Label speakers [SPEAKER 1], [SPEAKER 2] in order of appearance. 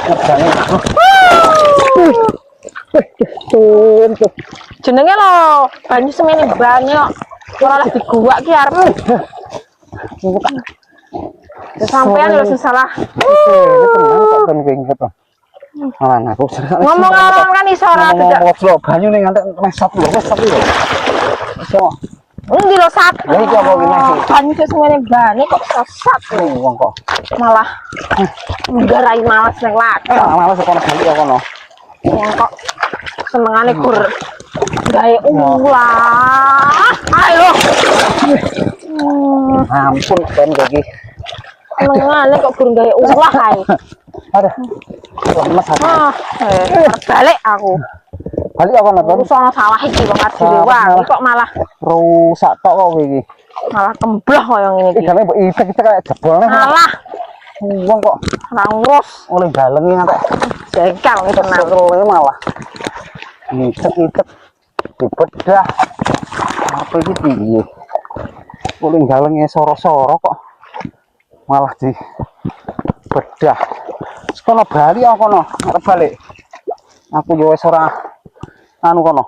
[SPEAKER 1] Ngejane.
[SPEAKER 2] Jenenge lho, banyu semene banyu kok. Ora oleh diguwak ki arep. Sampean lho sing salah.
[SPEAKER 1] Tenang kok ben wingi to. Malah aku
[SPEAKER 2] Ngomong awak kan iso ora
[SPEAKER 1] ngomong banyu ning ngantek mesat lho, mesat lho. Iso.
[SPEAKER 2] Endi lho sat.
[SPEAKER 1] Lah iki apa iki nasi?
[SPEAKER 2] Banyu semene banyu kok sesat lho.
[SPEAKER 1] Wong kok.
[SPEAKER 2] Malah nggarai males ning lak.
[SPEAKER 1] Malah kono bali ya kono.
[SPEAKER 2] Wong kok senengane gur gawe ulah. Ayo.
[SPEAKER 1] Ampun ben iki.
[SPEAKER 2] Senengane kok gur gawe ulah kae.
[SPEAKER 1] Aduh. Lemes aku.
[SPEAKER 2] Balik aku.
[SPEAKER 1] Balik apa nonton?
[SPEAKER 2] Sono salah iki wong adire wangi kok malah
[SPEAKER 1] rusak tok kok iki.
[SPEAKER 2] Malah kembloh kaya ngene iki.
[SPEAKER 1] Jane mbok itek kita kayak jebolne.
[SPEAKER 2] Malah
[SPEAKER 1] wong kok
[SPEAKER 2] ora ngurus
[SPEAKER 1] oleh galengi ngantek
[SPEAKER 2] jengkel tenan.
[SPEAKER 1] Sekele malah. Itek-itek dibedah. Apa iki piye? Oleh galengi soro-soro kok malah di bedah. Sekono bali aku kono, arep balik. Aku yo wis ora anu kono.